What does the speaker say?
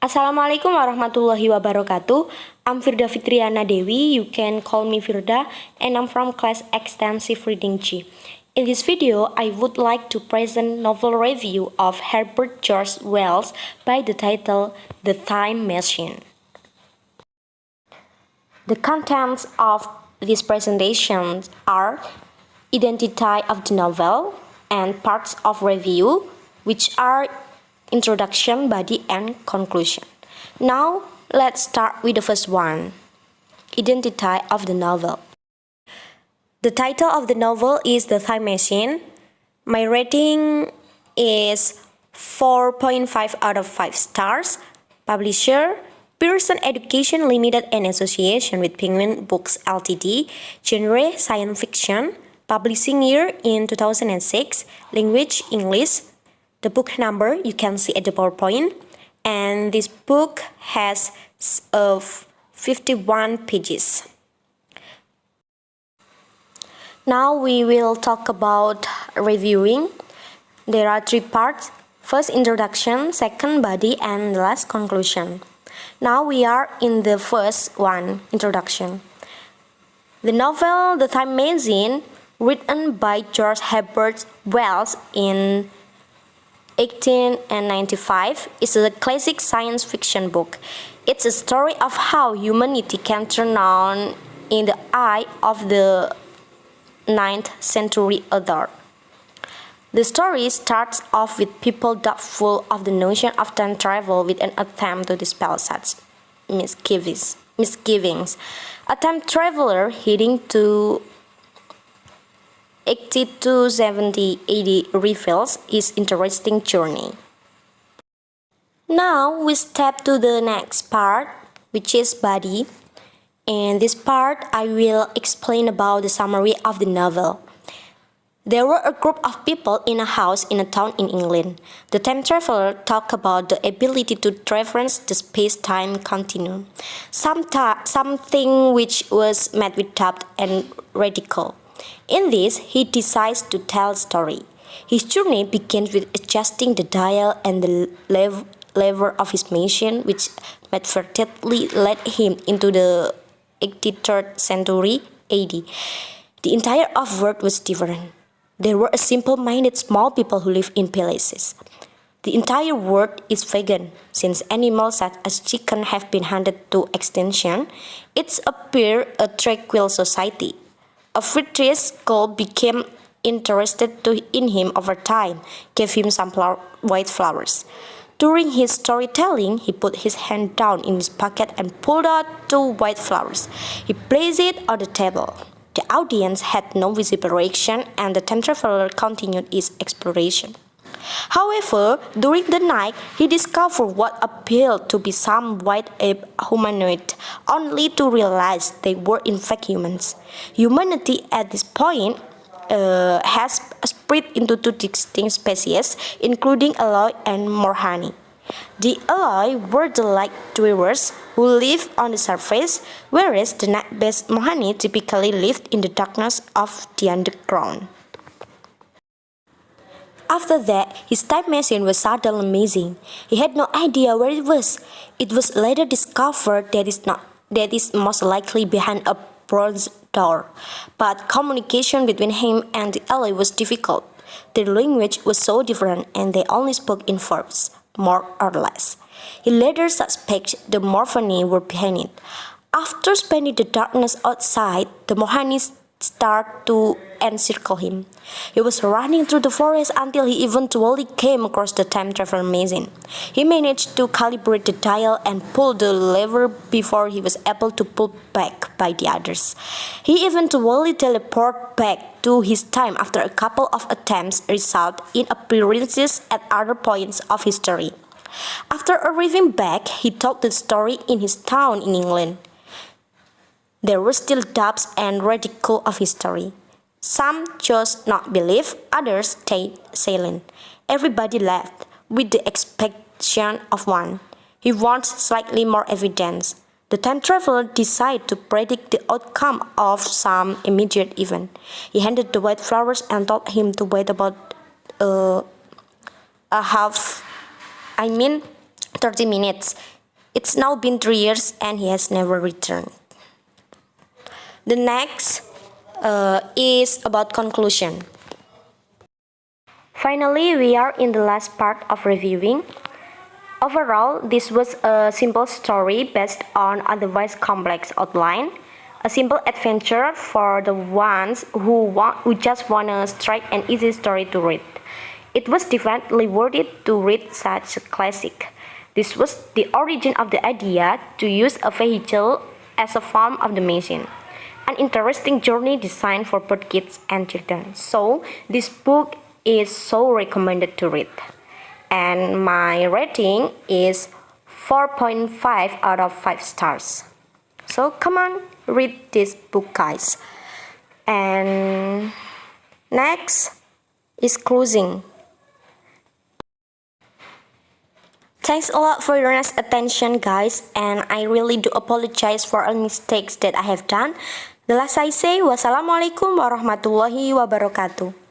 Assalamualaikum warahmatullahi wabarakatuh. I'm Firda Fitriana Dewi. You can call me Firda, and I'm from class Extensive Reading G. In this video, I would like to present novel review of Herbert George Wells by the title The Time Machine. The contents of this presentation are identity of the novel and parts of review, which are introduction, body, and conclusion. Now, let's start with the first one, identity of the novel. The title of the novel is The Time Machine. My rating is 4.5 out of 5 stars. Publisher, Pearson Education Limited in association with Penguin Books Ltd. Genre, science fiction. Publishing year in 2006. Language, English. The book number you can see at the PowerPoint, and this book has 51 pages. Now we will talk about reviewing. There are 3 parts. First, introduction, second, body, and last, conclusion. Now we are in the first one, introduction. The novel The Time Machine, written by George Herbert Wells in 1895, is a classic science fiction book. It's a story of how humanity can turn on in the eye of the 9th century author. The story starts off with people doubtful of the notion of time travel with an attempt to dispel such misgivings. A time traveler heading to 80 to 70 AD reveals his interesting journey. Now we step to the next part, which is body. In this part, I will explain about the summary of the novel. There were a group of people in a house in a town in England. The time traveler talked about the ability to traverse the space-time continuum, something which was met with doubt and ridicule. In this, he decides to tell a story. His journey begins with adjusting the dial and the lever of his machine, which inadvertently led him into the 83rd century AD. The entire world was different. There were a simple-minded small people who lived in palaces. The entire world is vegan, since animals such as chicken have been hunted to extinction. It appeared a tranquil society. A virtuous girl became interested in him over time, gave him some white flowers. During his storytelling, he put his hand down in his pocket and pulled out 2 white flowers. He placed it on the table. The audience had no visible reaction, and the time traveler continued his exploration. However, during the night, he discovered what appeared to be some white ape humanoid, only to realize they were in fact humans. Humanity at this point has split into 2 distinct species, including Aloy and Morhani. The Aloy were the light dwellers who lived on the surface, whereas the night-based Morhani typically lived in the darkness of the underground. After that, his time machine was suddenly amazing. He had no idea where it was. It was later discovered that is most likely behind a bronze door. But communication between him and the ally was difficult. Their language was so different, and they only spoke in verbs, more or less. He later suspected the Morphani were behind it. After spending the darkness outside, the Morhanis started to encircle him. He was running through the forest until he eventually came across the time travel machine. He managed to calibrate the dial and pull the lever before he was able to pull back by the others. He eventually teleported back to his time after a couple of attempts result in appearances at other points of history. After arriving back, he told the story in his town in England. There were still doubts and ridicule of his story. Some chose not believe, others stayed silent. Everybody laughed, with the exception of one. He wants slightly more evidence. The time traveler decided to predict the outcome of some immediate event. He handed the white flowers and told him to wait about 30 minutes. It's now been 3 years and he has never returned. The next is about conclusion. Finally, we are in the last part of reviewing. Overall, this was a simple story based on otherwise complex outline. A simple adventure for the ones who just want a straight and easy story to read. It was definitely worth it to read such a classic. This was the origin of the idea to use a vehicle as a form of the machine. An interesting journey designed for both kids and children. So, this book is so recommended to read. And my rating is 4.5 out of 5 stars. So come on, read this book, guys. And next is closing. Thanks a lot for your nice attention, guys, and I really do apologize for all mistakes that I have done. The last I say, wassalamualaikum warahmatullahi wabarakatuh.